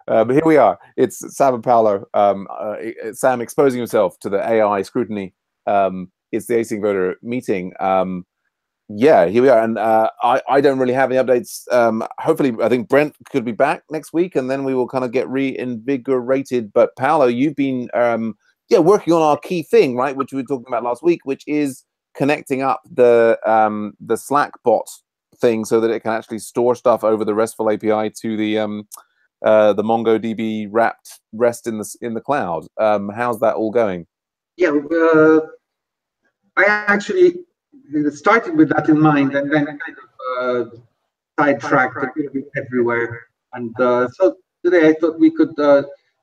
But here we are. It's Sam and Paolo. Sam exposing himself to the AI scrutiny. It's the AsyncVoter meeting. Yeah, here we are. And I don't really have any updates. Hopefully, I think Brent could be back next week, and then we will kind of get reinvigorated. But Paolo, you've been working on our key thing, right, which we were talking about last week, which is connecting up the Slack bot thing so that it can actually store stuff over the RESTful API to the MongoDB wrapped REST in the cloud. How's that all going? Yeah, I actually started with that in mind, and then kind of sidetracked a little bit everywhere. And so today I thought we could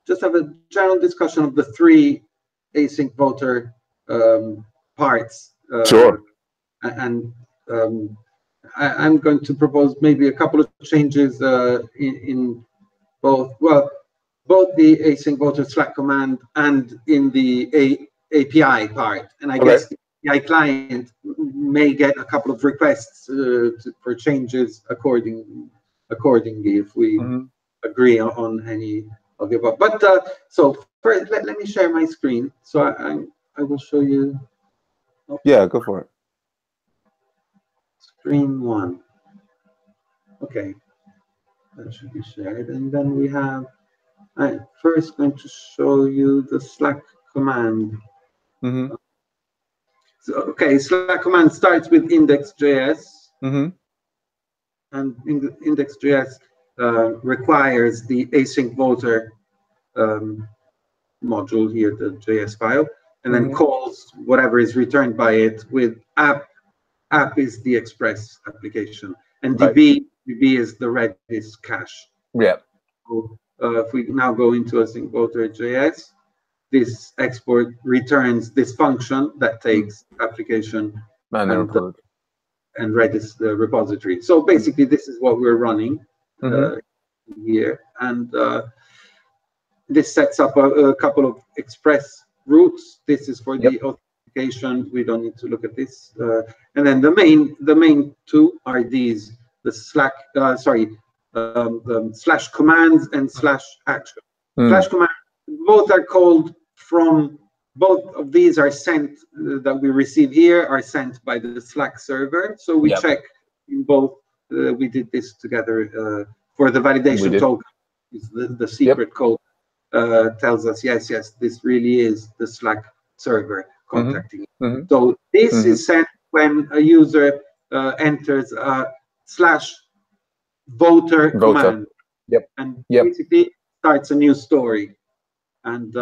just have a general discussion of the three AsyncVoter parts. Sure. And I'm going to propose maybe a couple of changes in both the AsyncVoter Slack command and in the API part. And I guess the API client may get a couple of requests for changes accordingly if we agree on any of the above. But so first, let me share my screen. So I will show you. Oh. Yeah, go for it. Screen one. Okay, that should be shared, and then we have. I'm first going to show you the Slack command. So, okay, Slack command starts with index.js, and index.js requires the AsyncVoter module here, the JS file, and then calls whatever is returned by it with app. App is the Express application, and DB is the Redis cache. Yeah. So, if we now go into AsyncVoter.js, this export returns this function that takes application and Redis the repository. So basically, this is what we're running here, and this sets up a couple of Express routes. This is for the authentication. We don't need to look at this. And then the main two are these: the Slack, the slash commands and slash action. Slash command, both are called from, both of these are sent, that we receive here are sent by the Slack server. So we check in both, we did this together for the validation token. The secret code tells us, yes, this really is the Slack server contacting you. So this is sent when a user enters a slash voter command, and basically starts a new story, and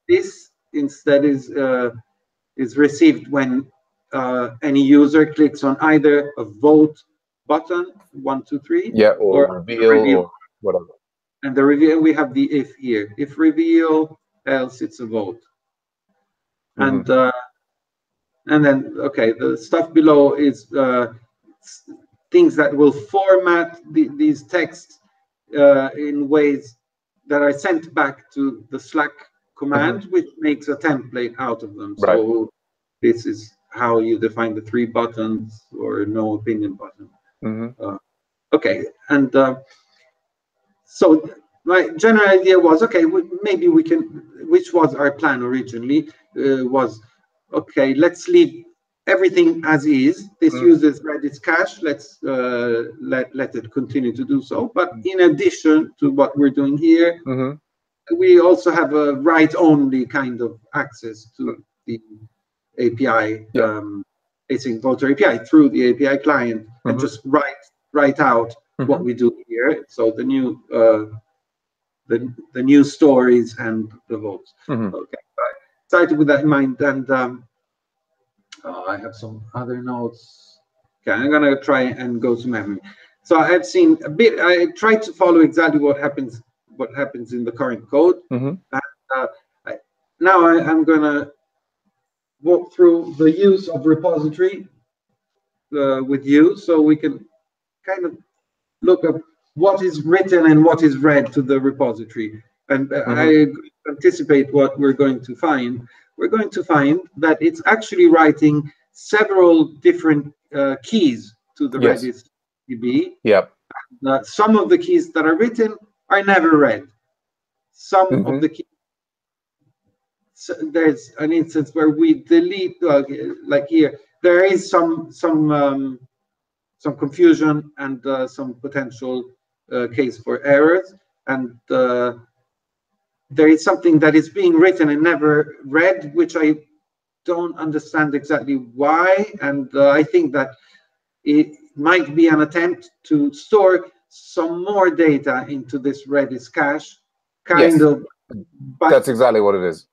this instead is received when any user clicks on either a vote button, 1, 2, 3, or reveal or whatever. And the reveal, we have the if here. If reveal, else it's a vote. And then the stuff below is things that will format these texts in ways that are sent back to the Slack command, which makes a template out of them. So this is how you define the 3 buttons or no opinion button. And so my general idea was, maybe we can, which was our plan originally, was, let's leave everything as is. This uses Redis cache. Let's let it continue to do so. But in addition to what we're doing here, we also have a write-only kind of access to the API, AsyncVoter API through the API client, and just write out what we do here. So the new the new stories and the votes. Started with that in mind, and I have some other notes. I'm gonna try and go to memory. So I've seen a bit. I tried to follow exactly what happens in the current code. And, now I'm gonna walk through the use of repository with you, so we can kind of look at what is written and what is read to the repository. And I anticipate what we're going to find. We're going to find that it's actually writing several different keys to the Redis DB. Some of the keys that are written are never read. Some of the keys, so there's an instance where we delete, like here, there is some confusion and some potential case for errors, and there is something that is being written and never read, which I don't understand exactly why, and I think that it might be an attempt to store some more data into this Redis cache, kind of. But that's exactly what it is.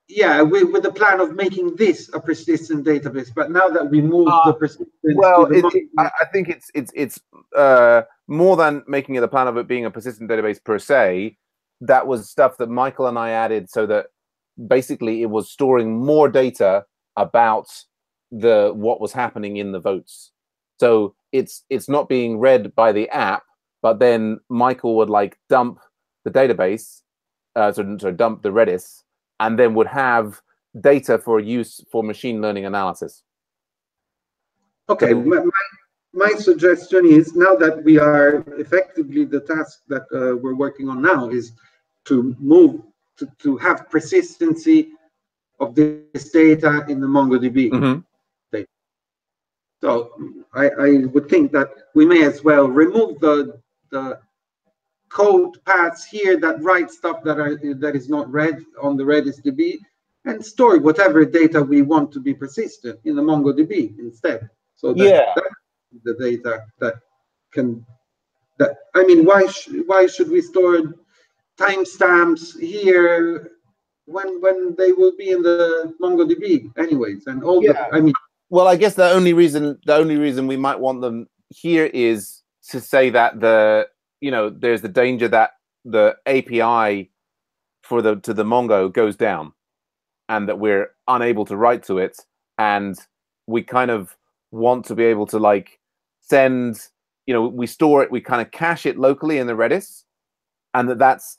Yeah, with the plan of making this a persistent database, but now that we move the persistence well, to the I think it's more than making it a plan of it being a persistent database per se. That was stuff that Michael and I added so that basically it was storing more data about what was happening in the votes. So it's not being read by the app, but then Michael would like dump the database, so dump the Redis, and then would have data for use for machine learning analysis. Okay, my suggestion is, now that we are effectively, the task that we're working on now is to move to have persistency of this data in the MongoDB. So I would think that we may as well remove the code paths here that write stuff that is not read on the Redis DB, and store whatever data we want to be persistent in the MongoDB instead. So that's the data that can. I mean, why should we store timestamps here when they will be in the MongoDB anyways? And all I mean. Well, I guess the only reason we might want them here is to say that there's the danger that the API to the Mongo goes down, and that we're unable to write to it, and we kind of want to be able to like send, we store it, we kind of cache it locally in the Redis, and that's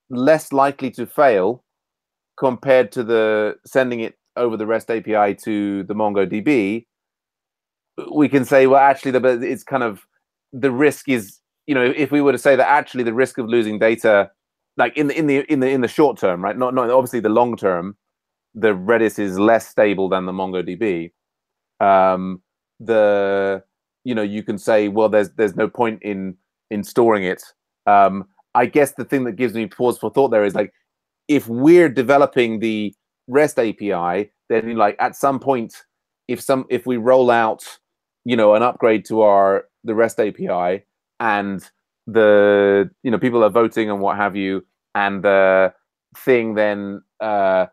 less likely to fail compared to the sending it over the REST API to the MongoDB. We can say, well, actually, it's kind of, the risk is, if we were to say that actually the risk of losing data, like in the short term, right? Not obviously the long term, the Redis is less stable than the MongoDB. You can say, well, there's no point in storing it. I guess the thing that gives me pause for thought there is, like, if we're developing the REST API, then like at some point, if we roll out, an upgrade to the REST API, and the people are voting and what have you, and the thing then the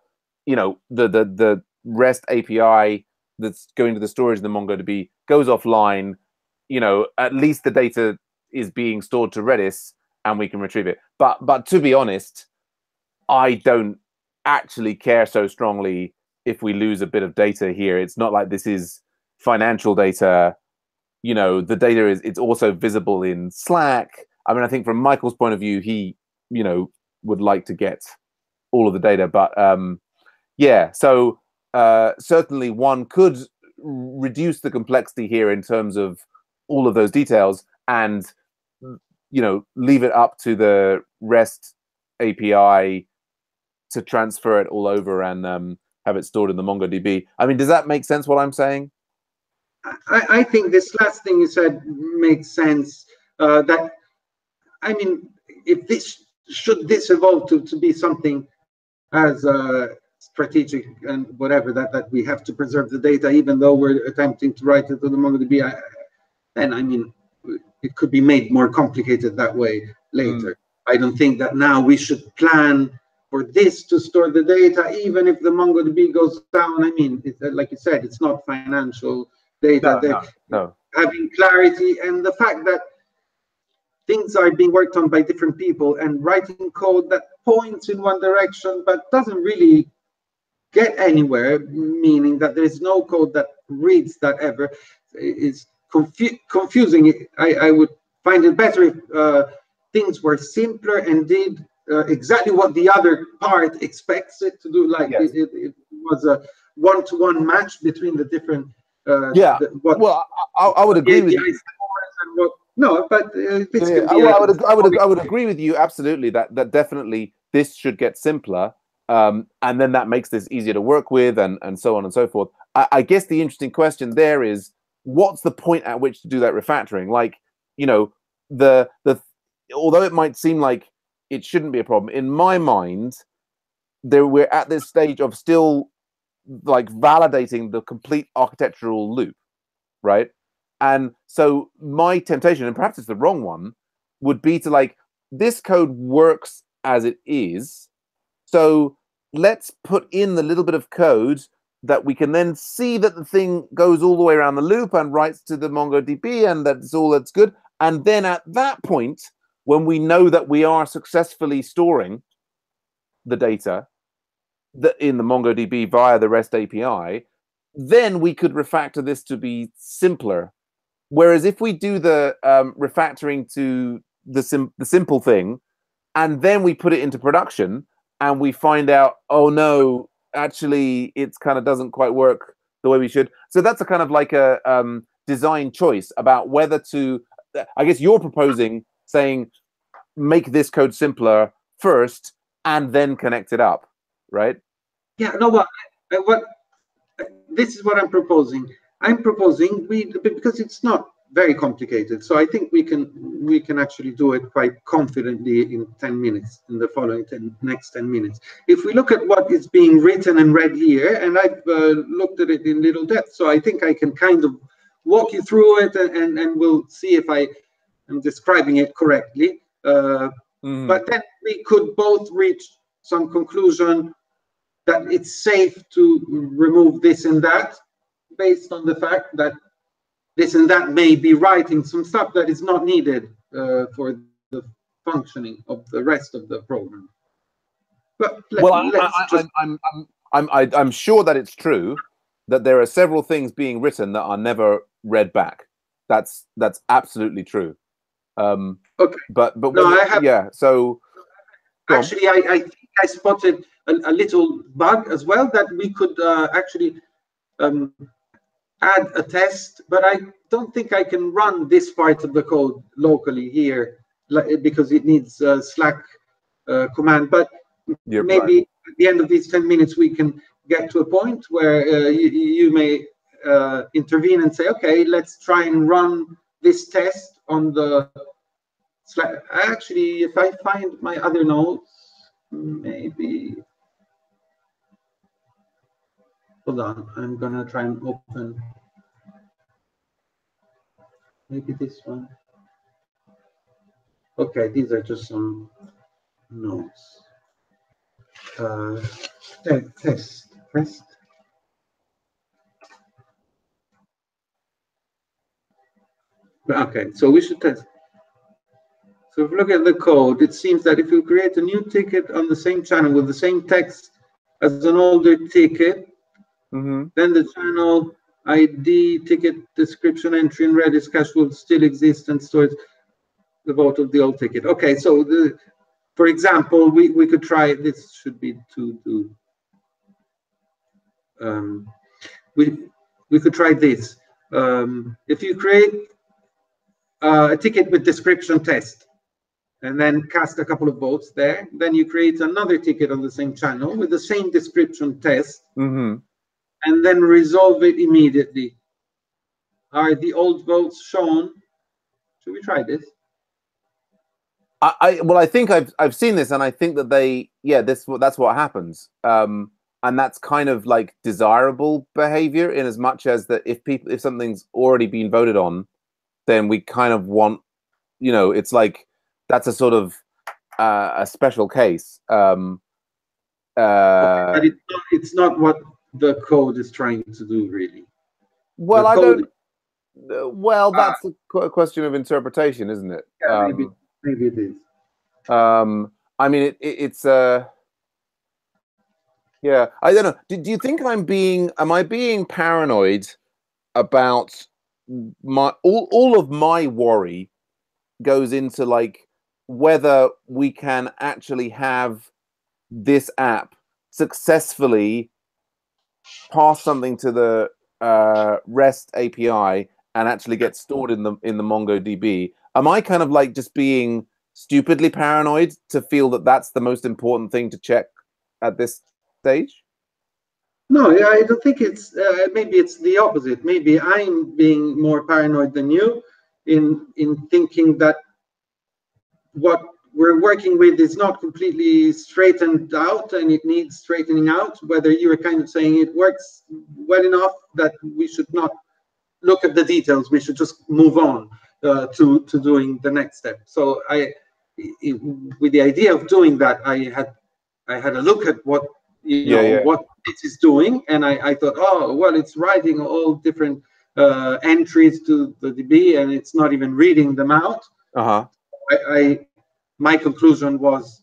REST API that's going to the storage in the MongoDB goes offline, at least the data is being stored to Redis and we can retrieve it. But to be honest, I don't actually care so strongly if we lose a bit of data here. It's not like this is financial data. The data it's also visible in Slack. I mean, I think from Michael's point of view, he would like to get all of the data, but so certainly one could reduce the complexity here in terms of all of those details, and leave it up to the REST API to transfer it all over and have it stored in the MongoDB. I mean, does that make sense, what I'm saying? I think this last thing you said makes sense. That, I mean, if should this evolve to be something as strategic and whatever, that we have to preserve the data even though we're attempting to write it to the MongoDB, then I mean, it could be made more complicated that way later. I don't think that now we should plan for this to store the data, even if the MongoDB goes down. I mean, like you said, it's not financial data. No. Having clarity, and the fact that things are being worked on by different people, and writing code that points in one direction but doesn't really get anywhere, meaning that there's no code that reads that ever, is confusing. I would find it better if things were simpler and did exactly what the other part expects it to do, like it was a one-to-one match between the different I would agree with you. No, but this Yeah, can be. well, I would agree with you absolutely that definitely this should get simpler, and then that makes this easier to work with, and so on and so forth. I guess the interesting question there is, what's the point at which to do that refactoring? Like, you know, the although it might seem like it shouldn't be a problem, in my mind, we're at this stage of still like validating the complete architectural loop, right? And so my temptation, and perhaps it's the wrong one, would be to like, this code works as it is, so let's put in the little bit of code that we can then see that the thing goes all the way around the loop and writes to the MongoDB, and that's good. And then at that point, when we know that we are successfully storing the data in the MongoDB via the REST API, then we could refactor this to be simpler. Whereas if we do the refactoring to the simple thing, and then we put it into production, and we find out, oh no, actually, it kind of doesn't quite work the way we should. So that's a kind of like a design choice about whether to. I guess you're proposing saying, make this code simpler first, and then connect it up, right? Yeah. No. What this is what I'm proposing. I'm proposing because it's not very complicated. So I think we can actually do it quite confidently in 10 minutes, in the following next 10 minutes. If we look at what is being written and read here, and I've looked at it in little depth, so I think I can kind of walk you through it, and we'll see if I am describing it correctly. But then we could both reach some conclusion that it's safe to remove this and that, based on the fact that this and that may be writing some stuff that is not needed for the functioning of the rest of the program. But I'm sure that it's true that there are several things being written that are never read back. That's absolutely true. Okay, but no, yeah. So actually, I think I spotted a little bug as well, that we could actually add a test, but I don't think I can run this part of the code locally here, because it needs a Slack command. But maybe at the end of these 10 minutes, we can get to a point where you may intervene and say, okay, let's try and run this test on the Slack. Actually, if I find my other notes, maybe. Hold on, I'm gonna try and open maybe this one. Okay, these are just some notes. Test. Okay, so we should test. So if you look at the code, it seems that if you create a new ticket on the same channel with the same text as an older ticket, then the channel ID, ticket description, entry, and Redis cache will still exist and stores the vote of the old ticket. Okay, so for example, we could try, this should be we could try this. If you create a ticket with description test, and then cast a couple of votes there, then you create another ticket on the same channel with the same description test, and then resolve it immediately. Are the old votes shown? Should we try this? Well, I think I've seen this, and I think that that's what happens, and that's kind of like desirable behavior, in as much as that if something's already been voted on, then we kind of want, it's like that's a sort of a special case. But it's not what the code is trying to do, really. Well, Well, that's a question of interpretation, isn't it? Yeah, maybe it is. I mean, it's yeah. I don't know. Do you think am I being paranoid about all of my worry goes into like whether we can actually have this app successfully pass something to the REST API and actually get stored in the MongoDB. Am I kind of like just being stupidly paranoid to feel that that's the most important thing to check at this stage? No, I don't think it's. Maybe it's the opposite. Maybe I'm being more paranoid than you in thinking that what we're working with is not completely straightened out and it needs straightening out. Whether you're kind of saying it works well enough that we should not look at the details, we should just move on to doing the next step. So with the idea of doing that, I had a look at what what this is doing, and I thought, oh well, it's writing all different entries to the DB, and it's not even reading them out. My conclusion was,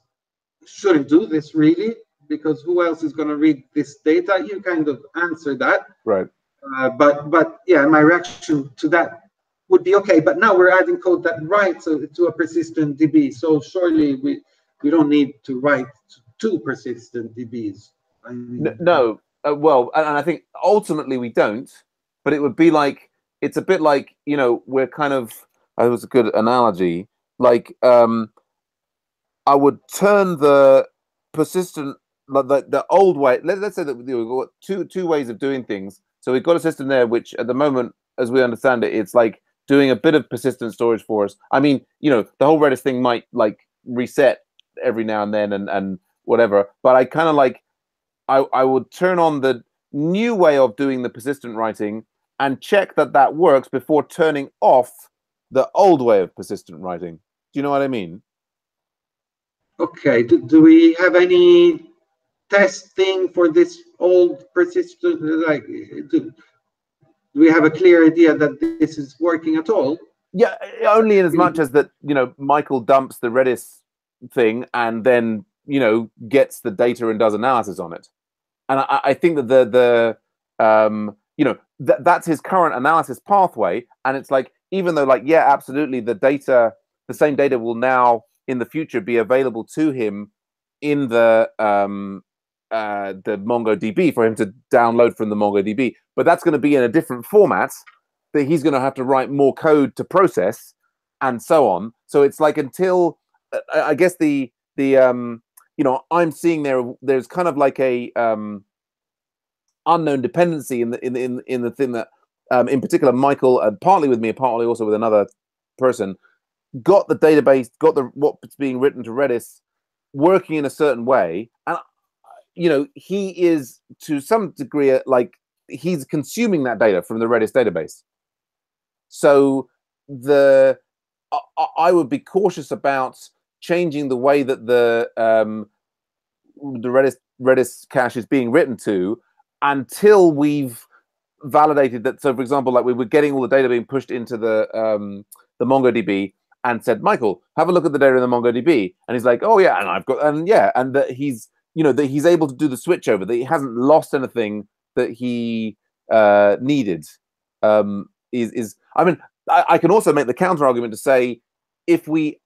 shouldn't do this really, because who else is going to read this data? You kind of answered that, right? But yeah, my reaction to that would be okay. But now we're adding code that writes to a persistent DB, so surely we don't need to write to persistent DBs. I mean, no, well, and I think ultimately we don't. But it would be like, it's a bit like, we're kind of. It was a good analogy. Like, I would turn the persistent, the old way. Let's say that we've got two ways of doing things. So we've got a system there which, at the moment, as we understand it, it's like doing a bit of persistent storage for us. I mean, the whole Redis thing might like reset every now and then and whatever. But I kind of like, I would turn on the new way of doing the persistent writing and check that works before turning off the old way of persistent writing. Do you know what I mean? Okay. Do we have any testing for this old persistent? Like, do we have a clear idea that this is working at all? Yeah, only in as much as that, Michael dumps the Redis thing and then, gets the data and does analysis on it. And I think that that's his current analysis pathway. And it's like, even though, like, yeah, absolutely, the same data will now in the future be available to him in the MongoDB for him to download from the MongoDB, but that's going to be in a different format that he's going to have to write more code to process and so on. So it's like, until I guess I'm seeing there's kind of like a unknown dependency in the thing that in particular Michael, partly with me, partly also with another person, got the database, got what's being written to Redis working in a certain way, and he is to some degree like he's consuming that data from the Redis database. So I would be cautious about changing the way that the Redis cache is being written to until we've validated that. So, for example, like we were getting all the data being pushed into the MongoDB, and said, Michael, have a look at the data in the MongoDB, and he's like, oh yeah, and that he's that he's able to do the switch over, that he hasn't lost anything that he needed. I mean, I can also make the counter argument to say, if we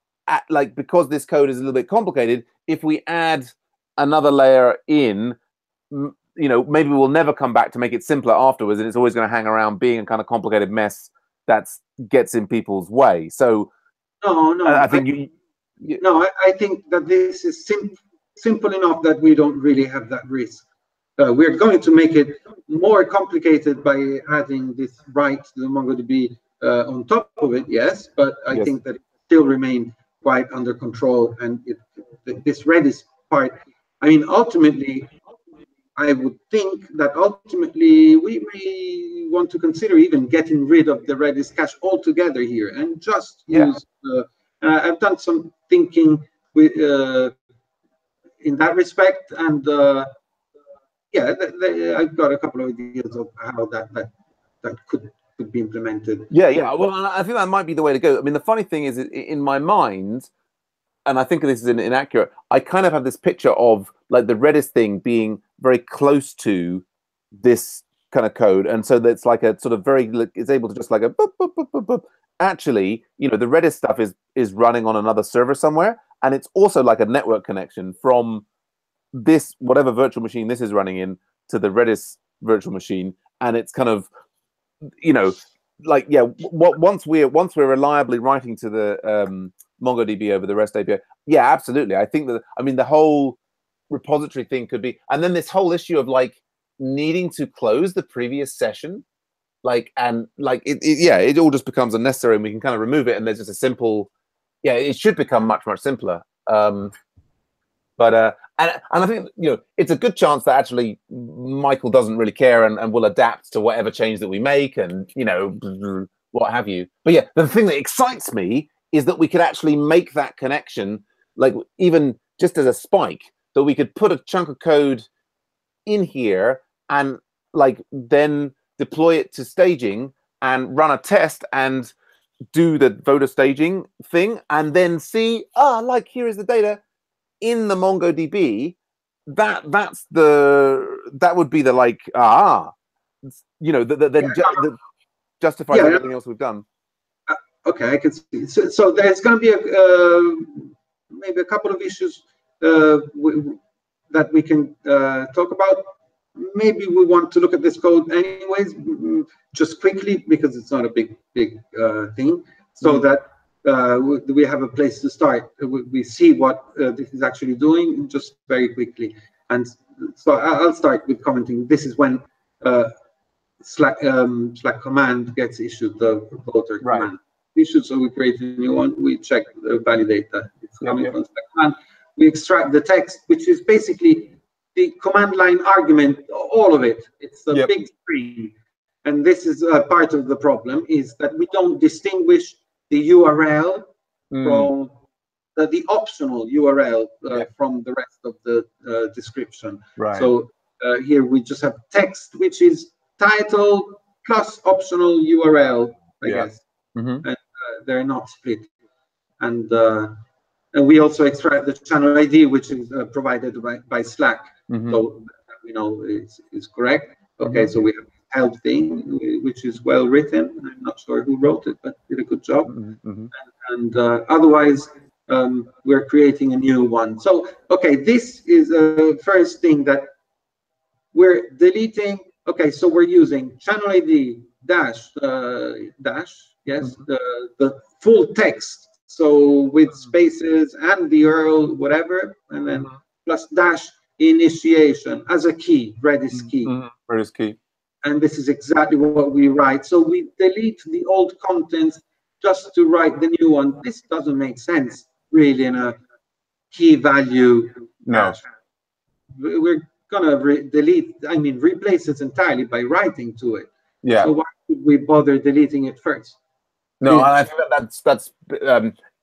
because this code is a little bit complicated, if we add another layer in, maybe we'll never come back to make it simpler afterwards, and it's always going to hang around being a kind of complicated mess that gets in people's way. So no, I think I think that this is simple enough that we don't really have that risk. We're going to make it more complicated by adding this right to the MongoDB on top of it, yes, but I think that it still remain quite under control. And this Redis part, I mean, ultimately, I would think that ultimately we may want to consider even getting rid of the Redis cache altogether here and just use. I've done some thinking with in that respect, and I've got a couple of ideas of how that could be implemented. Yeah. Well, I think that might be the way to go. I mean, the funny thing is, in my mind, and I think this is inaccurate, I kind of have this picture of like the Redis thing being very close to this kind of code, and so that's like a sort of it's able to just like a boop, boop, boop, boop, boop. Actually, the Redis stuff is running on another server somewhere, and it's also like a network connection from this whatever virtual machine this is running in to the Redis virtual machine, and it's kind of like, yeah, once we're reliably writing to the MongoDB over the REST API, yeah, absolutely. I think that, I mean, the whole repository thing could be, and then this whole issue of like needing to close the previous session, like, and like it all just becomes unnecessary, and we can kind of remove it, and there's just a simple, yeah, it should become much simpler. But and I think, you know, it's a good chance that actually Michael doesn't really care and will adapt to whatever change that we make, and, you know, what have you. But yeah, the thing that excites me is that we could actually make that connection, like even just as a spike, that we could put a chunk of code in here and like then deploy it to staging and run a test and do the voter staging thing, and then see, like, here is the data in the MongoDB. That would be the, like, you know, that justifies everything else we've done. Okay, I can see. So there's going to be maybe a couple of issues that we can talk about. Maybe we want to look at this code anyways, just quickly, because it's not a big thing, so that we have a place to start. We see what this is actually doing just very quickly. And so I'll start with commenting. This is when Slack command gets issued, the voter command issued. So we create a new one. We check, validate that it's coming from Slack command. We extract the text, which is basically the command line argument, all of it. It's a big string. And this is part of the problem, is that we don't distinguish the URL from the optional URL from the rest of the description. So here we just have text, which is title plus optional URL, I guess. And they're not split. And we also extract the channel ID, which is provided by Slack. So we know is correct. Okay, so we have help thing, which is well written. I'm not sure who wrote it, but did a good job. And otherwise, we're creating a new one. So, okay, this is a first thing that we're deleting. Okay, so we're using channel ID dash, yes, the full text. So with spaces and the URL, whatever, and then plus dash initiation as a key, Redis key. Redis key. And this is exactly what we write. So we delete the old contents just to write the new one. This doesn't make sense, really, in a key value. No. We're gonna replace it entirely by writing to it. Yeah. So why should we bother deleting it first? No, and I think that's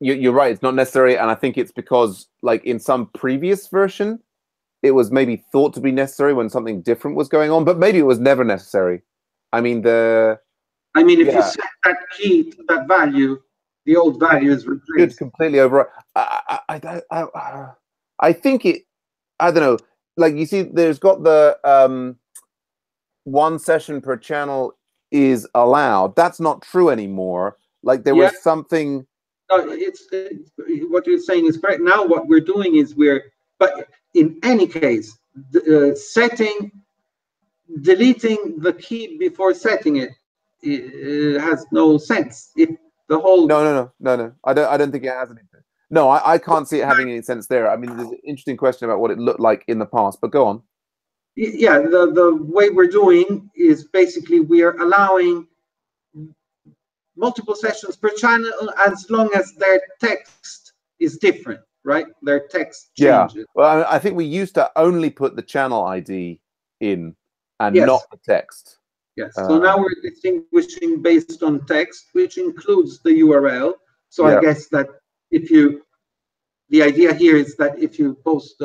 you're right. It's not necessary, and I think it's because, like, in some previous version, it was maybe thought to be necessary when something different was going on, but maybe it was never necessary. I mean, if you set that key to that value, the old value is replaced. Should completely override. I think it. I don't know. Like, you see, there's got the one session per channel is allowed. That's not true anymore. Like, there was something. It's what you're saying is correct. Now what we're doing is but in any case, deleting the key before setting it has no sense. If the whole no. I don't think it has any sense. No, I can't see it having any sense there. I mean, there's an interesting question about what it looked like in the past, but go on. Yeah, the way we're doing is basically we are allowing multiple sessions per channel as long as their text is different, right? Their text changes. Yeah. Well, I think we used to only put the channel ID in and not the text. Yes. So now we're distinguishing based on text, which includes the URL. So I guess that the idea here is that if you post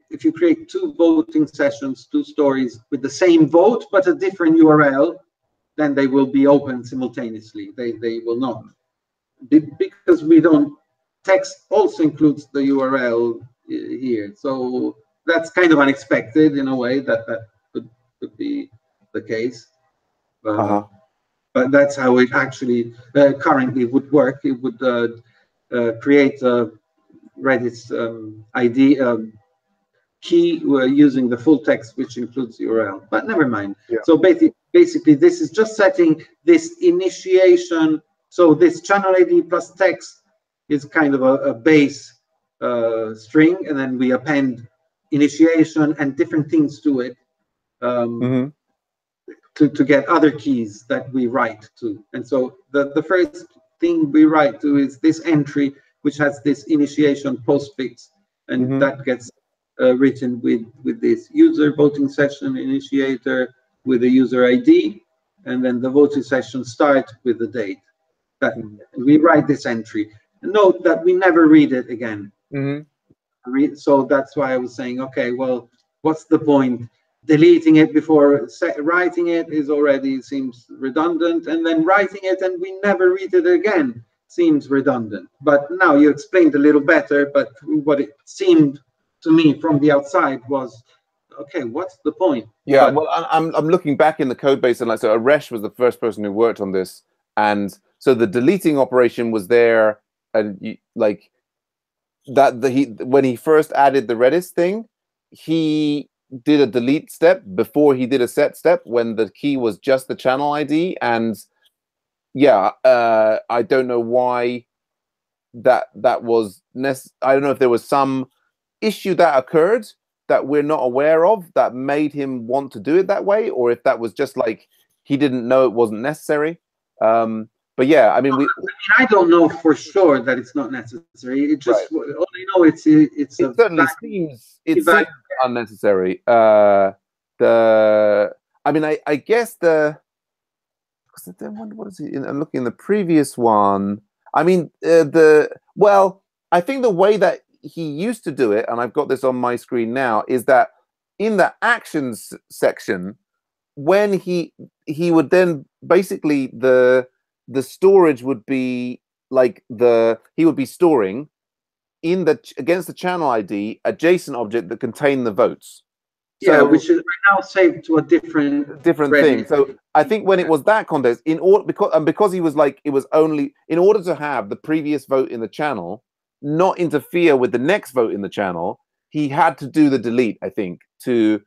if you create two voting sessions, two stories with the same vote but a different URL, then they will be open simultaneously. They will not, because we don't. Text also includes the URL here, so that's kind of unexpected in a way that could be the case. But that's how it actually currently would work. It would create a Redis ID key, we're using the full text, which includes URL, but never mind. Yeah. So basically, this is just setting this initiation. So this channel ID plus text is kind of a base string, and then we append initiation and different things to it to get other keys that we write to. And so the first thing we write to is this entry, which has this initiation postfix, and that gets written with this user voting session initiator with the user ID, and then the voting session start with the date. That we write this entry. Note that we never read it again. So that's why I was saying, okay, well, what's the point? Deleting it before writing it is already seems redundant, and then writing it and we never read it again seems redundant. But now you explained a little better, but what it seemed to me from the outside was, okay, what's the point? Yeah, well, I'm looking back in the code base, and like, so Aresh was the first person who worked on this, and so the deleting operation was there, and like that when he first added the Redis thing, he did a delete step before he did a set step when the key was just the channel ID, and yeah, I don't know why that was I don't know if there was some issue that occurred that we're not aware of that made him want to do it that way, or if that was just like he didn't know it wasn't necessary. But yeah, I mean, I don't know for sure that it's not necessary. It just all I know it certainly seems unnecessary. I mean, I guess what is it? I'm looking in the previous one. I mean, well, I think the way that he used to do it, and I've got this on my screen now, is that in the actions section, when he would then basically the storage would be like he would be storing in against the channel ID a JSON object that contained the votes. Yeah, which is now saved to a different thing. So I think when it was that context, because he was like, it was only in order to have the previous vote in the channel not interfere with the next vote in the channel, he had to do the delete, I think, to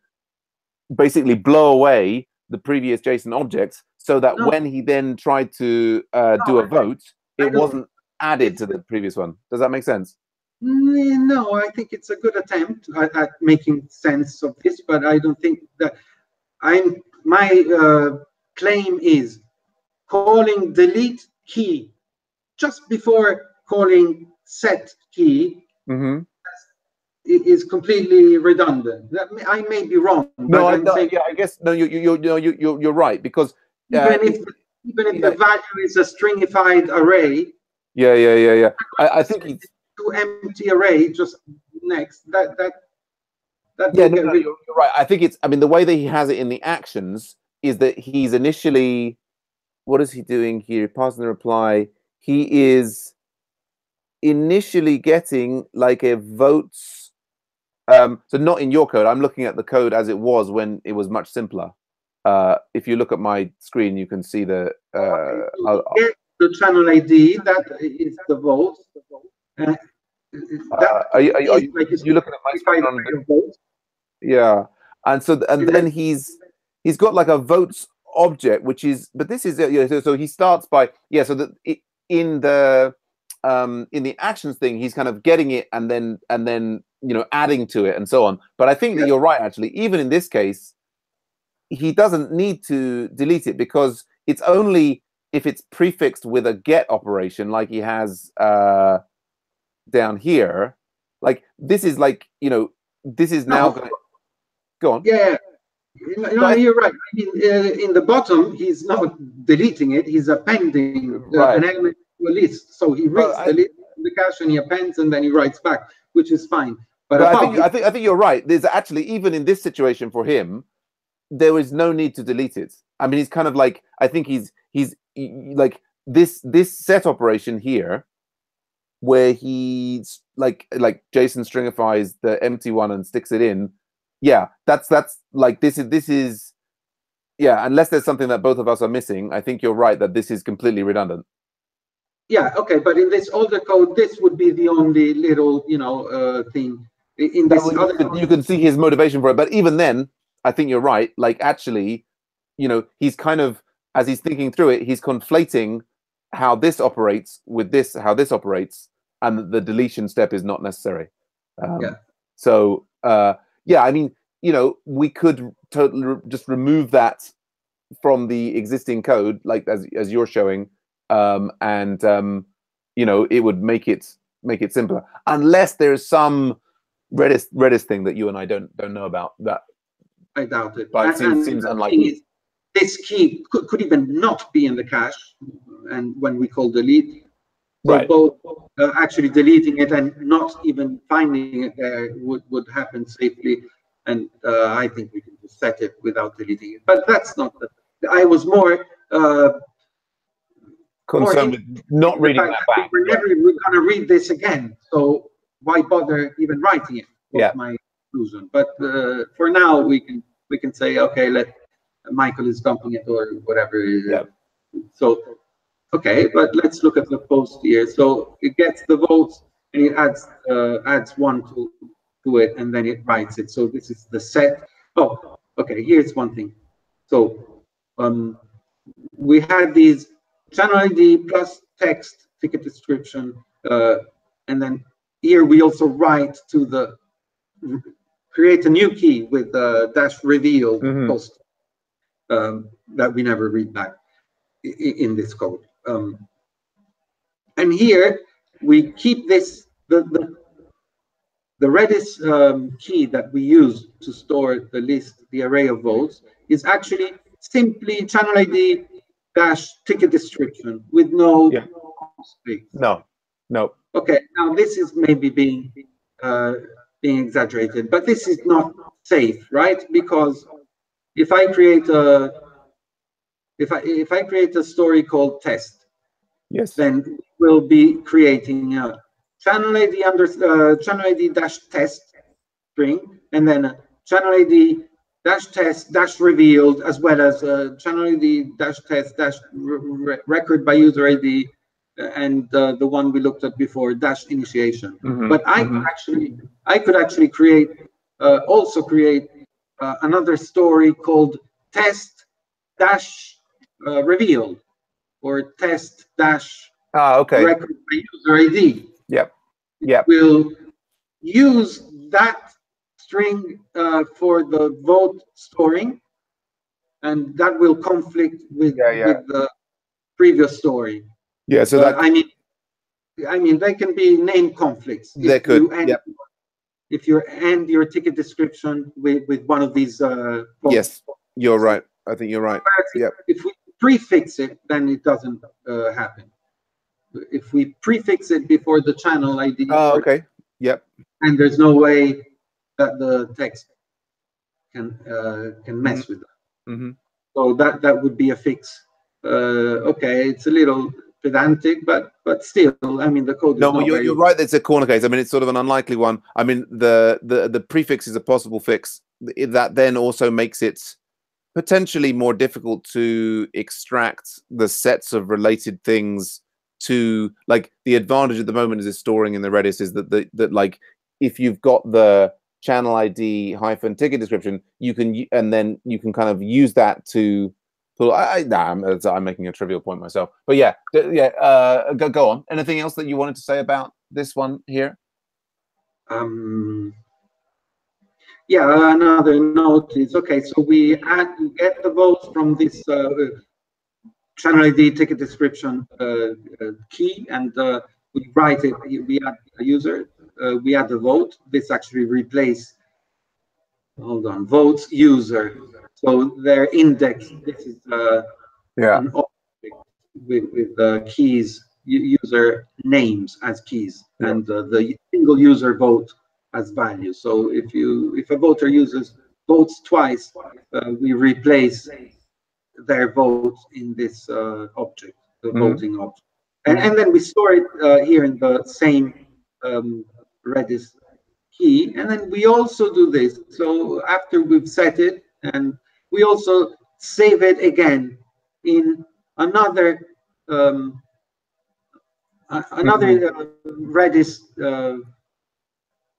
basically blow away the previous JSON objects, so that when he then tried to do a vote, it wasn't added to the previous one. Does that make sense? No, I think it's a good attempt at making sense of this, but I don't think that my claim is calling delete key just before calling set key is completely redundant. I may be wrong. No, I guess no. You're right, because even if the value is a stringified array. Yeah. I think it's to empty array just next that you're right. I think it's, I mean, the way that he has it in the actions is that he's initially, what is he doing here? Passing the reply. He is initially getting like a votes. So not in your code. I'm looking at the code as it was when it was much simpler. If you look at my screen, you can see the channel ID, that is the vote. Are you looking at my screen? Yeah, and then he's got like a votes object, which is, but this is so he starts by so that in the actions thing, he's kind of getting it and then adding to it and so on. But I think that you're right, actually. Even in this case, he doesn't need to delete it, because it's only if it's prefixed with a get operation, like he has down here. Like this is like this is now go on. Yeah. No, you're right. I mean, in the bottom, he's not deleting it. He's appending an element to a list. So he reads the list, the cache, and he appends, and then he writes back, which is fine. But I think you're right. There's actually, even in this situation for him, there is no need to delete it. I mean, he's kind of like, I think he's like this set operation here, where he's like JSON stringifies the empty one and sticks it in. Yeah, that's like this is unless there's something that both of us are missing, I think you're right that this is completely redundant. Yeah, okay, but in this older code, this would be the only little thing. In this you can see his motivation for it, but even then, I think you're right. Like, actually, you know, he's kind of, as he's thinking through it, he's conflating how this operates with this, how this operates, and the deletion step is not necessary. So, yeah, I mean, you know, we could totally just remove that from the existing code, like as you're showing, and you know, it would make it simpler, unless there's some Redis thing that you and I don't know about. That I doubt it. But it seems unlikely. This key could even not be in the cache, and when we call delete, so right, both actually deleting it and not even finding it there would happen safely. And I think we can just set it without deleting it. But that's not the. I was more concerned with not reading that back. We're never going to read this again, so why bother even writing it? Was my conclusion. But for now, we can say, okay, Michael is dumping it or whatever. Yeah. So okay, but let's look at the post here. So it gets the votes and it adds one to it, and then it writes it. So this is the set. Oh, okay. Here's one thing. So we had these channel ID plus text ticket description, and then here we also write to the create a new key with dash reveal post that we never read back in this code. And here we keep this the Redis key that we use to store the list, the array of votes, is actually simply channel ID dash ticket description with no space. No. Okay, now this is maybe being exaggerated, but this is not safe, right? Because if I create a if I create a story called test, then we'll be creating a channel ID channel ID dash test string, and then a channel ID dash test dash revealed, as well as channel ID dash test dash record by user ID, and the one we looked at before dash initiation. But I could actually create another story called test dash revealed, or test dash record by user ID. We'll use that string for the vote storing, and that will conflict with the previous story. Yeah, so that I mean, they can be name conflicts. They could. If you end your ticket description with one of these. Yes, you're right. I think you're right. If we prefix it, then it doesn't happen. If we prefix it before the channel ID. Oh, okay. Yep. And there's no way that the text can mess with that. So that would be a fix. Okay, it's a little pedantic, but still, I mean, the code. No, you're right. It's a corner case. I mean, it's sort of an unlikely one. I mean, the prefix is a possible fix. That then also makes it potentially more difficult to extract the sets of related things to, like, the advantage at the moment is storing in the Redis is that like, if you've got the channel ID hyphen ticket description, you can, and then you can kind of use that to pull. I'm making a trivial point myself, but go on. Anything else that you wanted to say about this one here? Yeah, another note is, okay, so we get the votes from this channel ID ticket description key, and we write it, we add a user, we add the vote. This actually replace, hold on, votes user. So their index, this is an object with the keys, user names as keys, and the single user vote as value. So if a voter votes twice, we replace their votes in this object, the voting object, and then we store it here in the same Redis key, and then we also do this. So after we've set it, and we also save it again in another Redis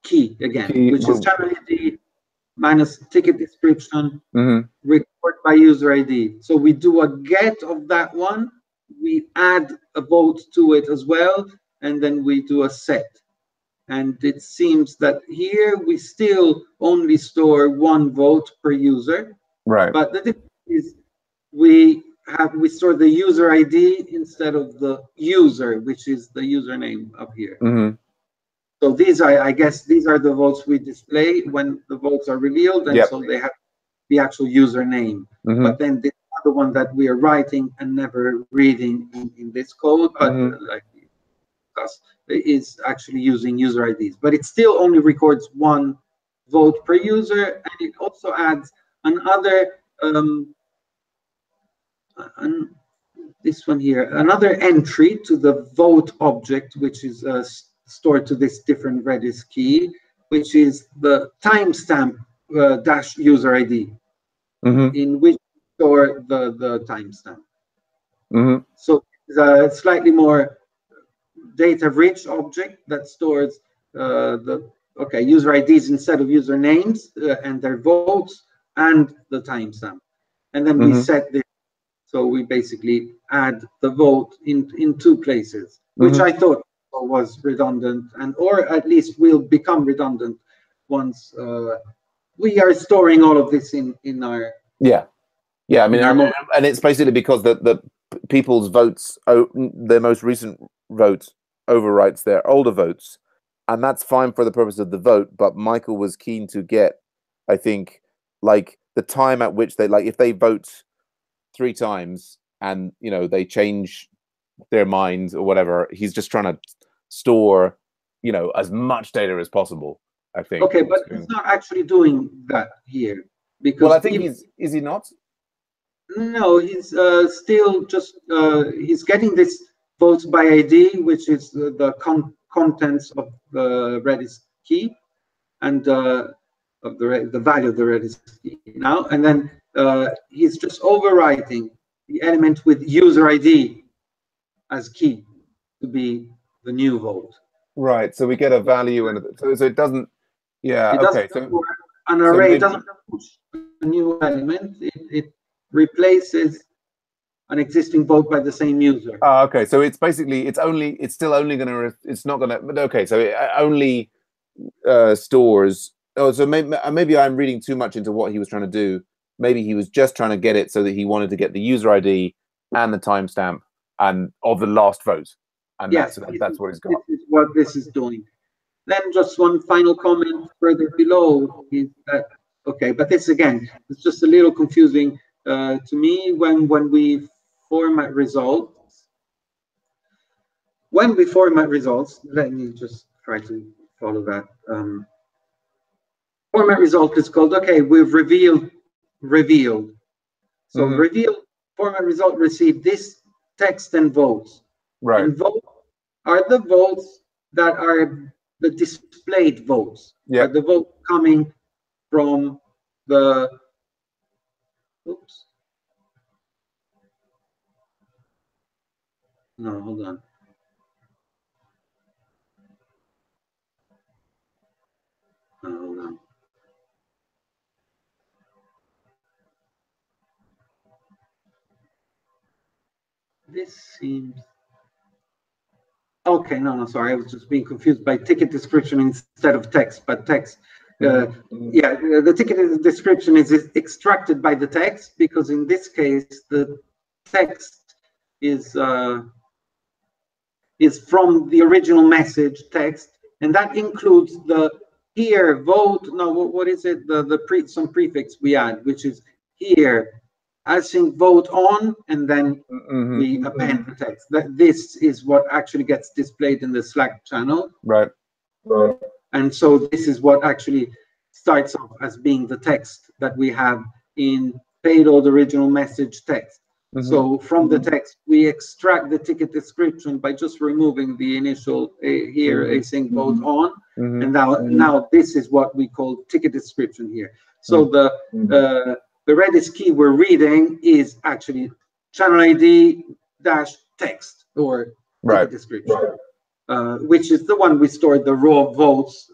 key again, which is channel ID minus ticket description, record by user ID. So we do a get of that one, we add a vote to it as well, and then we do a set. And it seems that here we still only store one vote per user. Right. But the difference is we store the user ID instead of the user, which is the username up here. So these are, I guess, these are the votes we display when the votes are revealed, and so they have the actual username. But then the other one that we are writing and never reading in this code, but like is actually using user IDs. But it still only records one vote per user, and it also adds another this one here, another entry to the vote object, which is stored to this different Redis key, which is the timestamp dash user ID, in which we store the timestamp. So it's a slightly more data-rich object that stores user IDs instead of usernames and their votes and the timestamp, and then we set this. So we basically add the vote in two places, which I thought was redundant, and or at least will become redundant once we are storing all of this in our I mean, and it's basically because the people's votes, their most recent vote overwrites their older votes, and that's fine for the purpose of the vote. But Michael was keen to get, I think, like the time at which they, like, if they vote 3 times and they change their minds or whatever, he's just trying to store as much data as possible, I think. Okay, but he's not actually doing that here, because well, I think is he not? No, he's still just he's getting this votes by ID, which is the contents of the Redis key, and of the value of the Redis key now, and then he's just overwriting the element with user ID as key to be the new vote. Right. So we get a value, and so it doesn't. Yeah. Okay. So an array doesn't push a new element. It replaces an existing vote by the same user. Okay. So it's basically it's still only going to. It's not going to. But okay. So it only stores. Oh, so maybe I'm reading too much into what he was trying to do. Maybe he was just trying to get it so that he wanted to get the user ID and the timestamp and of the last vote, and yes, that's what he's got. This is what this is doing. Then just one final comment further below is that but this again it's just a little confusing to me when we format results. When we format results, let me just try to follow that. Format result is called, we've revealed. So reveal format result received this text and votes. Right. And votes are the votes that are the displayed votes. Yeah. The vote coming from the hold on. Hold on. This seems okay. No, sorry. I was just being confused by ticket description instead of text. But text, the ticket description is extracted by the text, because in this case the text is from the original message text, and that includes the here vote. No, what is it? Some prefix we add, which is here async vote on, and then we append the text. This is what actually gets displayed in the Slack channel. Right. And so this is what actually starts off as being the text that we have in payload original message text. So from the text, we extract the ticket description by just removing the initial here async vote on, and now this is what we call ticket description here. So the Redis key we're reading is actually channel ID dash text or ticket description. which is the one we stored the raw votes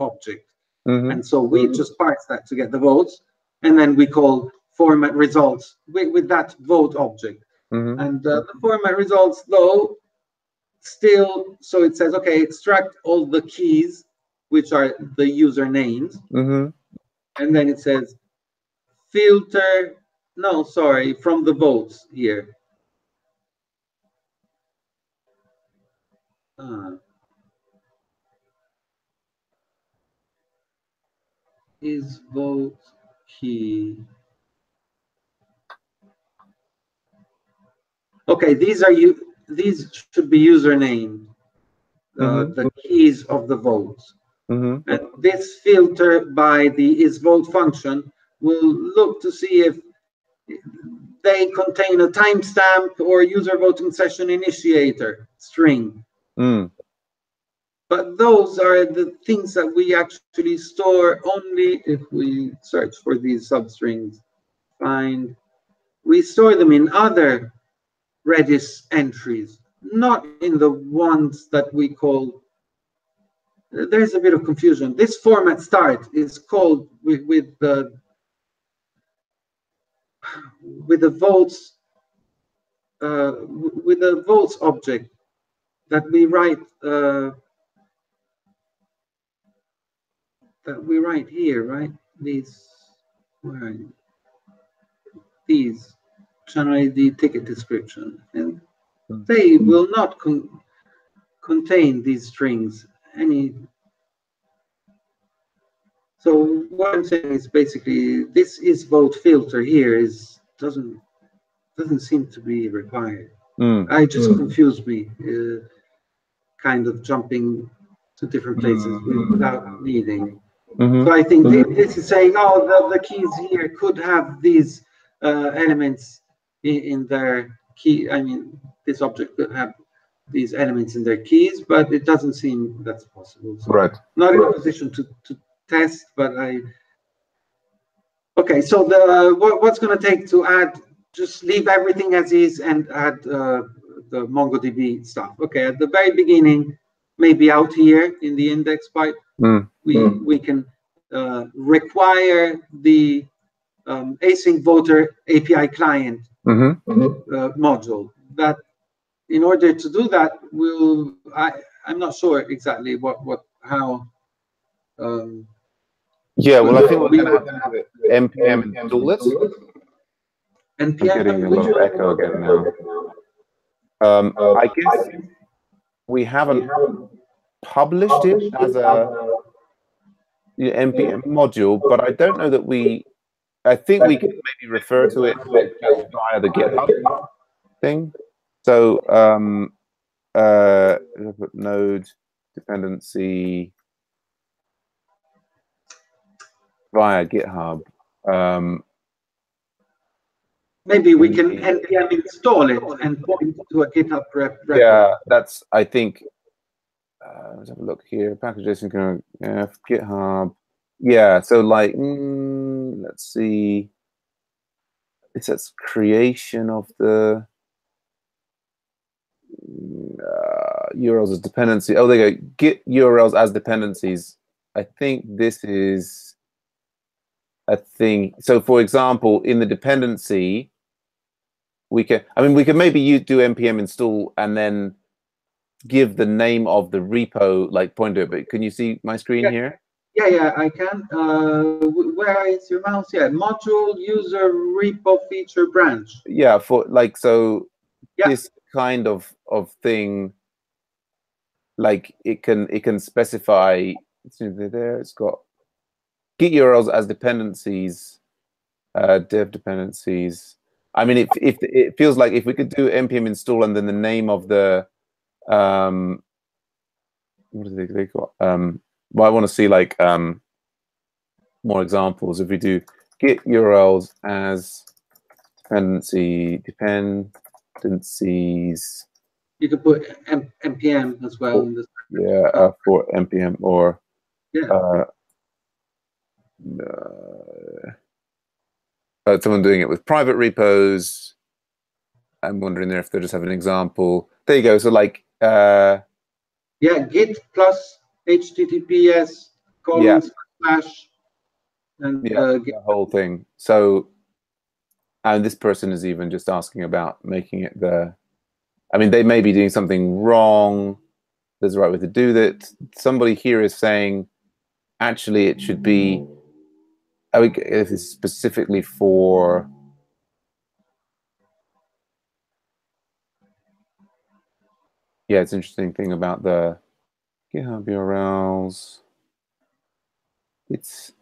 object. And so we just parse that to get the votes, and then we call format results with that vote object. And the format results, though, still, so it says, okay, extract all the keys, which are the user names. And then it says, filter, no, sorry, from the votes here. Is vote key. Okay, these should be username, the keys of the votes. And this filter by the isVote function will look to see if they contain a timestamp or user voting session initiator string. But those are the things that we actually store only if we search for these substrings. Find, we store them in other Redis entries, not in the ones that we call. There's a bit of confusion. This format start is called with the votes with the votes object that we write here, right? These channel ID ticket description, and they will not contain these strings any. So what I'm saying is basically this isVote filter here doesn't seem to be required. I just confused me, kind of jumping to different places without needing. So I think this is saying, oh, the keys here could have these elements in their key. I mean, this object could have these elements in their keys, but it doesn't seem that's possible. So not in a position to test, but okay. So what's going to take to add? Just leave everything as is and add the MongoDB stuff. Okay, at the very beginning, maybe out here in the index pipe, we can require the AsyncVoter API client module. That in order to do that, I'm not sure exactly how. Yeah, well, I think we're going to have to have it npm install it. NPM. I'm getting a lot of echo again now. I guess we haven't published it as a npm module, but I don't know that I think we can maybe refer to it just via the GitHub thing. So node dependency via GitHub. Maybe we can npm install it and point to a GitHub repo. Yeah, that's, I think, let's have a look here. Package async GitHub. Yeah, so like, let's see. It says creation of the URLs as dependency. Oh, there you go. Git URLs as dependencies. I think this is a thing. So, for example, in the dependency, we can maybe do npm install and then give the name of the repo, like point to it. But can you see my screen here? Yeah, I can. Where is your mouse? Yeah, module user repo feature branch. Yeah, for like, so this kind of thing, like it can specify. There, it's got Git URLs as dependencies, dev dependencies. I mean, if it feels like if we could do npm install and then the name of the what do they got? Well, I want to see like more examples. If we do Git URLs as dependencies, you could put npm as well. In this. Yeah, for npm or someone doing it with private repos. I'm wondering there if they just have an example. There you go. So like Yeah, git plus HTTPS colon slash and the whole thing. So, and this person is even just asking about making it the. I mean, they may be doing something wrong. There's a right way to do that. Somebody here is saying, actually, it should be. If it's specifically for. Yeah, it's an interesting thing about the GitHub URLs. It's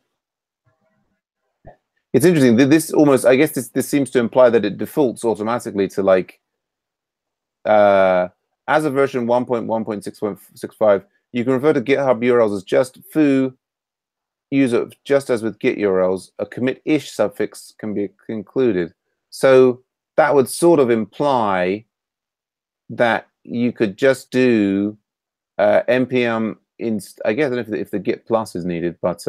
interesting. This almost, I guess, this seems to imply that it defaults automatically to like, as a version 1.1.6.65, you can refer to GitHub URLs as just foo user, just as with Git URLs, a commit-ish suffix can be included. So that would sort of imply that you could just do npm inst. I guess I don't know if the git plus is needed, but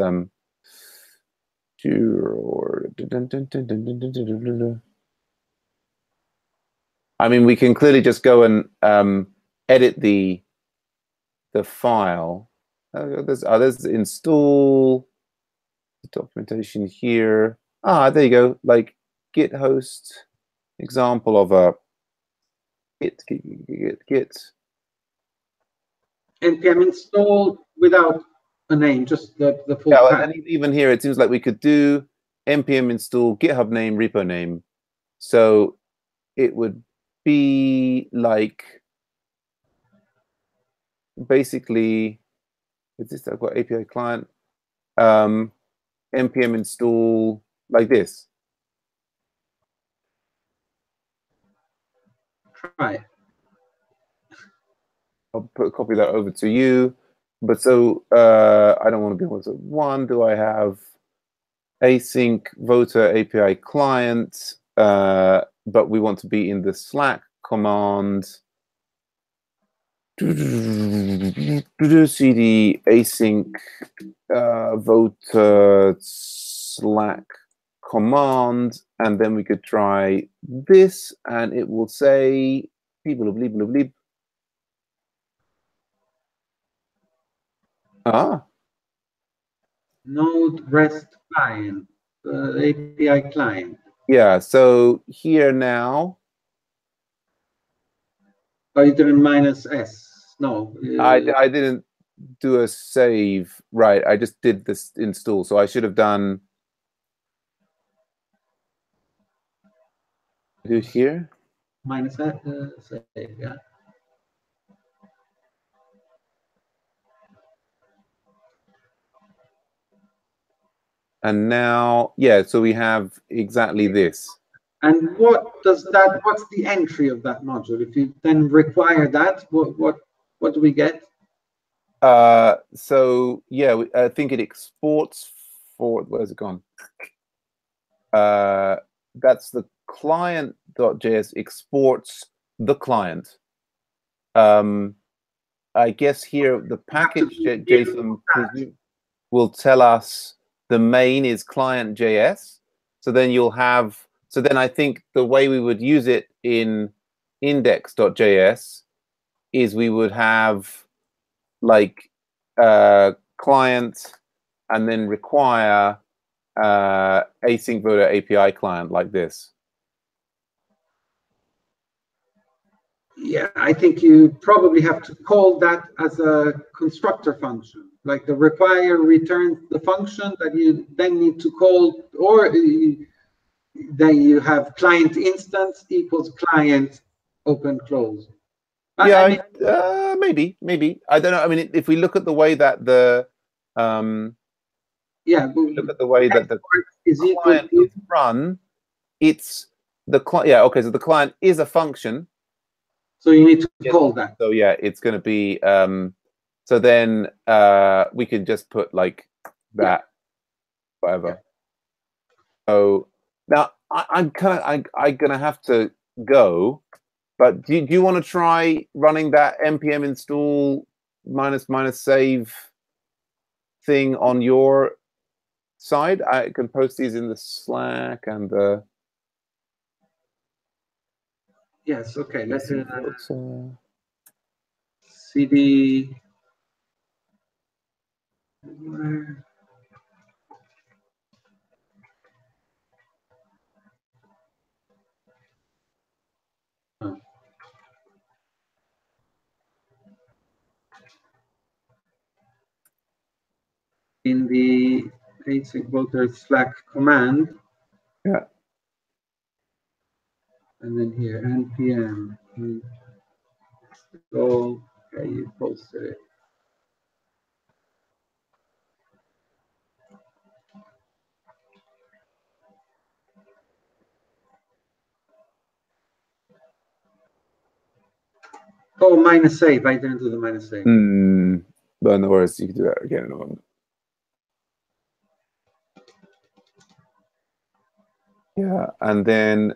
I mean, we can clearly just go and edit the file. There's install documentation here. There you go. Like git host example of a git npm install without a name, just the full path. And even here, it seems like we could do npm install GitHub name, repo name. So it would be like basically, is this I've got API client, npm install like this. Try it. I'll copy that over to you. But so I don't want to go into one. Do I have AsyncVoter API client? But we want to be in the Slack command. cd async voter Slack command, and then we could try this, and it will say bleep. Node REST client, API client. Yeah, so here now. Oh, you didn't minus S. No. I didn't do a save. Right, I just did this install. So I should have done. Do it here. Minus S, save, yeah. And now, yeah, so we have exactly this. And what does that? What's the entry of that module? If you then require that, what do we get? So yeah, I think it exports for. Where's it gone? That's the client.js exports the client. I guess here the package JSON will tell us the main is client.js. So then you'll have. So then I think the way we would use it in index.js is we would have like client and then require AsyncVoter API client like this. Yeah, I think you probably have to call that as a constructor function. Like the require returns the function that you then need to call, or then you have client instance equals client open close. Yeah, maybe. I don't know. I mean, if we look at the way that the look at the way that the client is run, it's the client. Yeah, okay. So the client is a function. So you need to call that. So yeah, it's going to be. So then we can just put like that, whatever. Yeah. So now I'm gonna have to go. But do you want to try running that npm install minus save thing on your side? I can post these in the Slack and the. Yes. Okay. Let's cd In the AsyncVoter Slack command. Yeah. And then here, npm. So, okay, you posted it. Oh, -save. I didn't do the -save. But no worries, you can do that again in a moment. Yeah, and then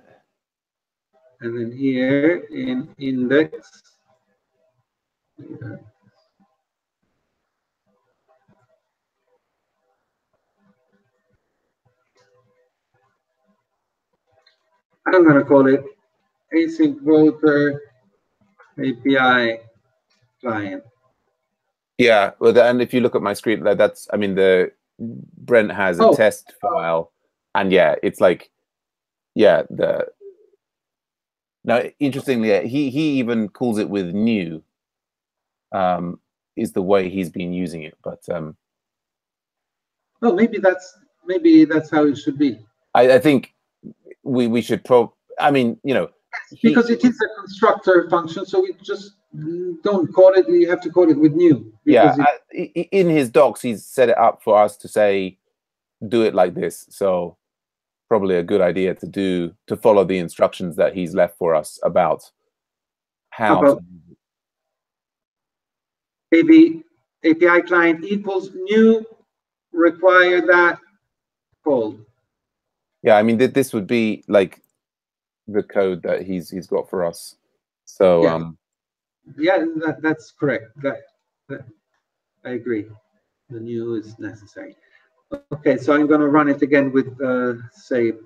here in index, I'm going to call it AsyncVoter API client. Yeah, well, and if you look at my screen, that's, I mean, Brent has a test file, and yeah, it's like, yeah, now interestingly, he even calls it with new, is the way he's been using it, but well, maybe that's how it should be. I think we should I mean, you know, because it is a constructor function, so we just don't call it. You have to call it with new. Yeah, in his docs, he's set it up for us to say, do it like this. So probably a good idea to follow the instructions that he's left for us about how to maybe API client equals new, require that called. Yeah, I mean, this would be like the code that he's got for us. So yeah, that's correct. That I agree. The new is necessary. Okay, so I'm going to run it again with save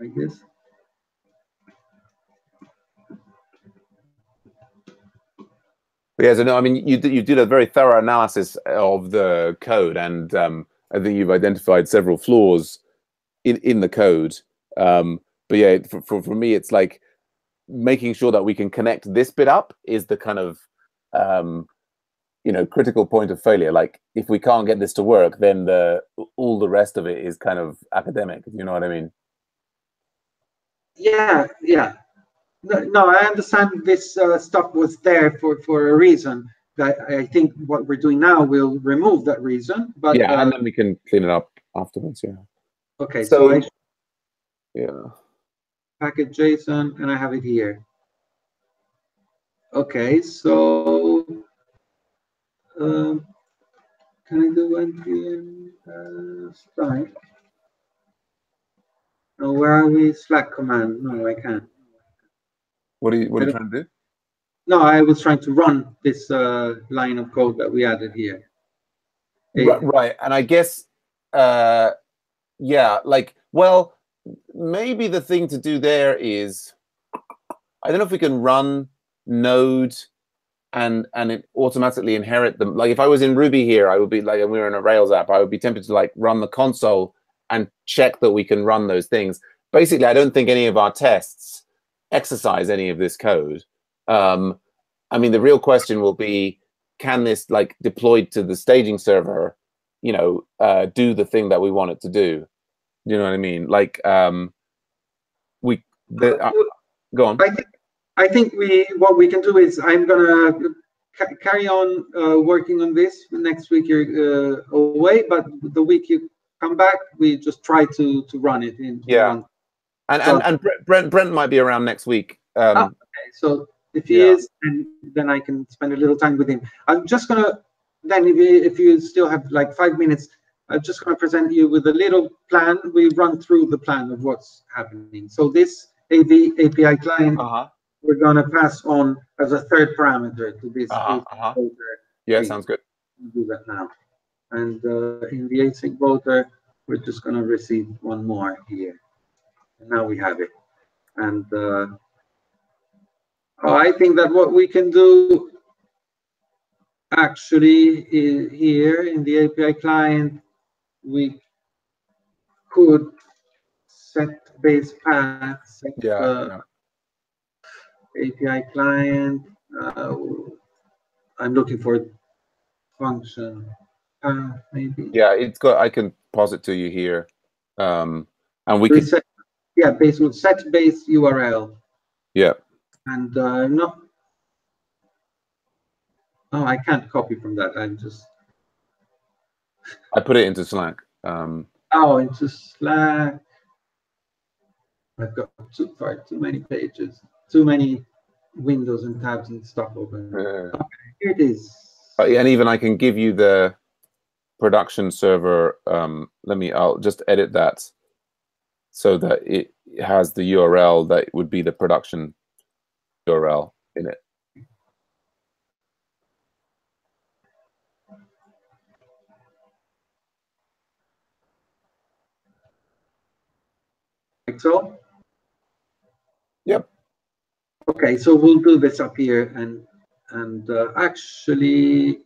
like this. Yeah, so no, I mean, you did a very thorough analysis of the code, and I think you've identified several flaws in the code. But yeah, for me, it's like making sure that we can connect this bit up is the kind of you know, critical point of failure. Like, if we can't get this to work, then all the rest of it is kind of academic. You know what I mean? Yeah, yeah. No, I understand this stuff was there for a reason. That I think what we're doing now will remove that reason. But yeah, and then we can clean it up afterwards. Yeah. Okay, so yeah, package JSON, and I have it here. Okay, so can I do npm start? No, where are we? Slack command. No, I can't. What are you trying to do? No, I was trying to run this line of code that we added here. Right, and I guess, yeah, like, well, maybe the thing to do there is, I don't know if we can run node and it automatically inherit them. Like, if I was in Ruby here, I would be like, and we were in a Rails app, I would be tempted to like run the console and check that we can run those things. Basically, I don't think any of our tests exercise any of this code. I mean, the real question will be, can this, like, deployed to the staging server, you know, do the thing that we want it to do? You know what I mean? Like, go on. I think what we can do is I'm gonna carry on working on this. Next week you're away, but the week you come back, we just try to run it in. Yeah, and Brent might be around next week. Okay, so if he is, then I can spend a little time with him. I'm just gonna then, if you still have like 5 minutes, I'm just gonna present you with a little plan. We run through the plan of what's happening. So this API client, we're gonna pass on as a third parameter to this. Yeah, sounds good. We'll do that now. And in the AsyncVoter, we're just gonna receive one more here. And now we have it. And I think that what we can do Actually, here in the API client, we could set base path, set API client. I'm looking for function path, maybe. Yeah, it's got. I can pause it to you here, and we can. Yeah, base will set base URL. Yeah. And no. Oh, I can't copy from that. I'm just. I put it into Slack. Oh, into Slack. I've got too many pages, too many windows and tabs and stuff open. Okay, here it is. And even I can give you the production server. I'll just edit that so that it has the URL that would be the production URL in it. Like so? Yep. Okay, so we'll do this up here, and actually,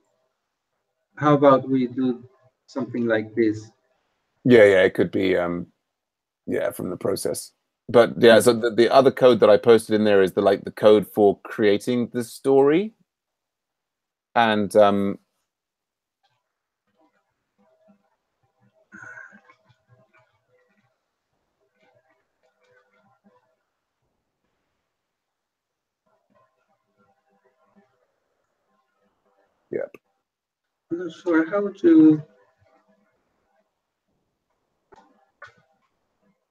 how about we do something like this? Yeah, it could be from the process. But yeah, so the other code that I posted in there is the code for creating the story, and yeah. I'm not sure how to.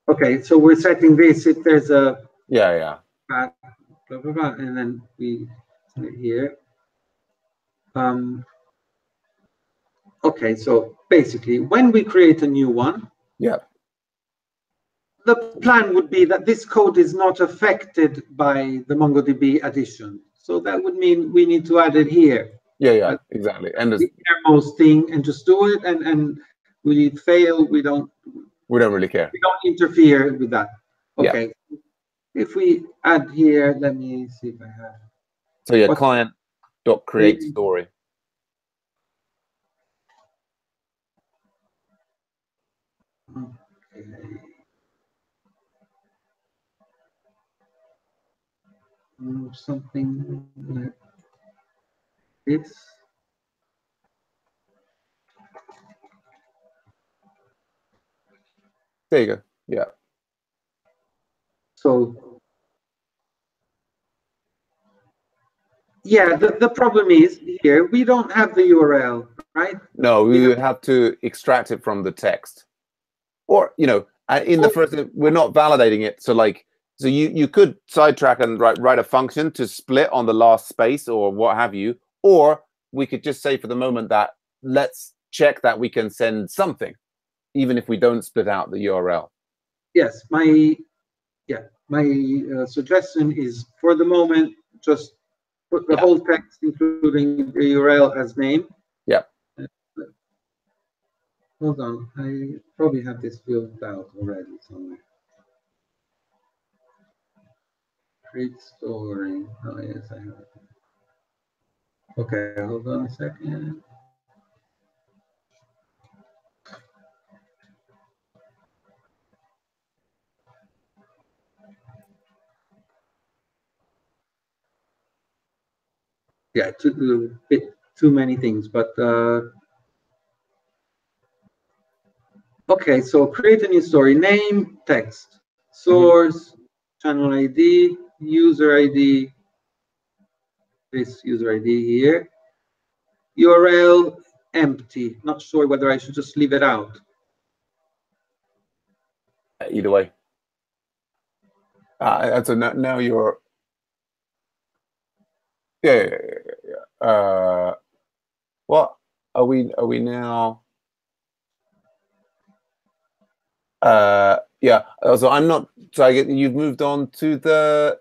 Okay, so we're setting this if there's a blah, blah, blah, and then we set it here. Okay, so basically, when we create a new one, the plan would be that this code is not affected by the MongoDB addition. So that would mean we need to add it here. Yeah, exactly. And the innermost thing, and just do it. And we fail, we don't really care. We don't interfere with that. Okay. Yeah. If we add here, let me see if I have. So yeah, client.create story. Okay. Something like this. There you go. Yeah. So yeah, the problem is here we don't have the URL, right? No, we would have to extract it from the text, or in the first, we're not validating it. So you could sidetrack and write a function to split on the last space or what have you, or we could just say for the moment that let's check that we can send something, even if we don't split out the URL. Yes, my suggestion is for the moment just put the whole text, including the URL, as name. Yeah. Hold on, I probably have this filled out already somewhere. Create story. Oh yes, I have it. Okay, hold on a second. Yeah, a bit too many things, but okay. So create a new story. Name, text, source, channel ID, user ID. This user ID here. URL empty. Not sure whether I should just leave it out. Either way. And so now you're. Yeah. What are we now? Yeah. So I'm not. So you've moved on to the.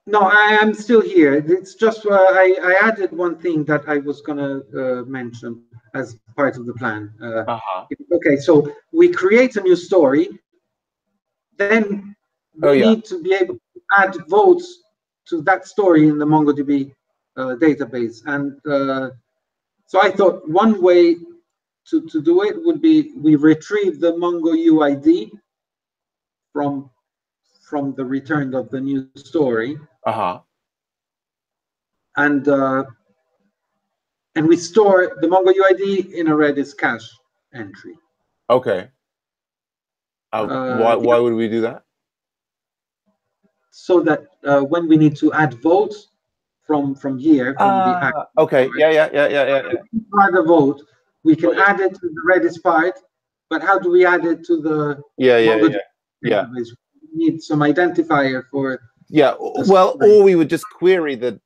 No, I am still here. It's just I added one thing that I was gonna mention as part of the plan. Okay, so we create a new story. Then we need to be able to add votes to that story in the MongoDB database. And so I thought one way to do it would be we retrieve the Mongo UID from the return of the new story. And we store the Mongo UID in a Redis cache entry. Okay. Why would we do that? So that when we need to add votes from here, from the act, okay, yeah. Add a vote, we can add it to the Redis part, but how do we add it to the database? We need some identifier for. Yeah, well, or we would just query the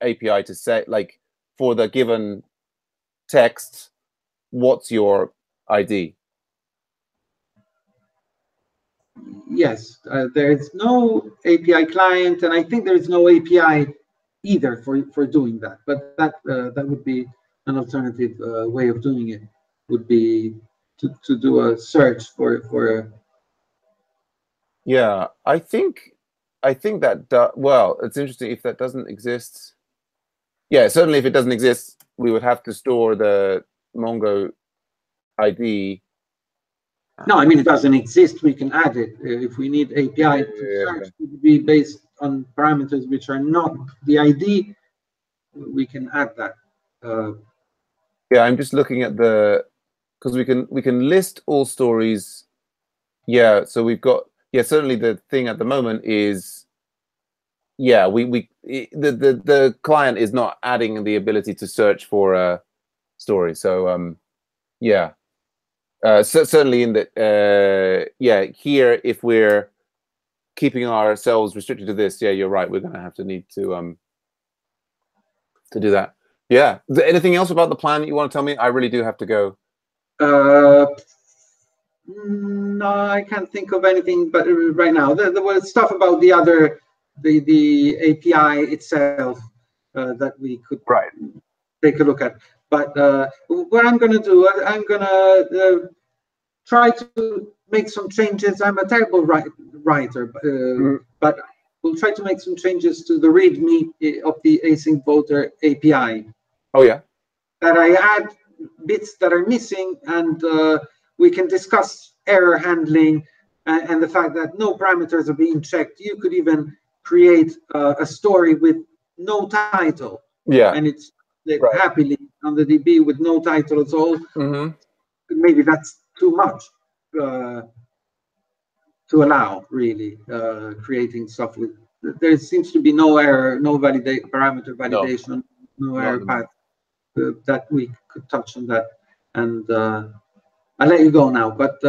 API to say, like, for the given text, what's your ID? Yes, there is no API client, and I think there is no API either for doing that. But that would be an alternative way of doing it. Would be to do a search for. Yeah, I think that well, it's interesting if that doesn't exist. Yeah, certainly if it doesn't exist, we would have to store the Mongo ID. No, I mean, it doesn't exist. We can add it. If we need API to search to be based on parameters which are not the ID, we can add that. Yeah, I'm just looking at because we can list all stories. Yeah, so we've got, certainly the thing at the moment is, the client is not adding the ability to search for a story. So so certainly in the here, if we're keeping ourselves restricted to this, you're right, we're going to have to need to do that. Yeah. Is there anything else about the plan that you want to tell me? I really do have to go. No, I can't think of anything, but right now there was stuff about the API itself that we could take a look at. But what I'm going to do, I'm going to try to make some changes. I'm a terrible writer, but we'll try to make some changes to the README of the AsyncVoter API. Oh, yeah. That I add bits that are missing, and we can discuss error handling and the fact that no parameters are being checked. You could even create a story with no title. Yeah. And it's happily on the DB with no title at all. Maybe that's too much to allow, really, creating stuff with. There seems to be no error, no parameter validation, no error path that we could touch on that. And I'll let you go now. But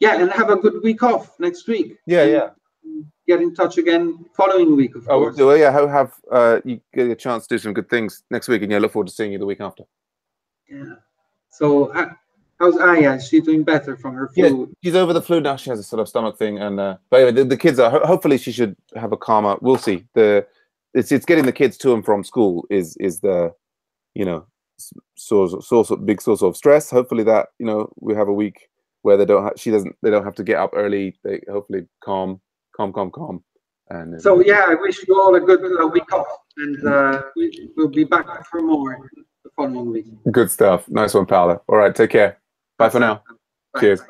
and have a good week off next week. Yeah. Get in touch again following week, of course. Well, yeah, have you get a chance to do some good things next week, and look forward to seeing you the week after. Yeah. So how's Aya? Is she doing better from her flu? Yeah, she's over the flu now. She has a sort of stomach thing, and but anyway, the kids are. Hopefully, she should have a calmer. We'll see. It's getting the kids to and from school is the big source of stress. Hopefully that we have a week where they don't have to get up early. They hopefully calm. And so I wish you all a good week off, and we'll be back for more the following week. Good stuff. Nice one, Paolo. All right, take care. Bye for now. Bye. Cheers.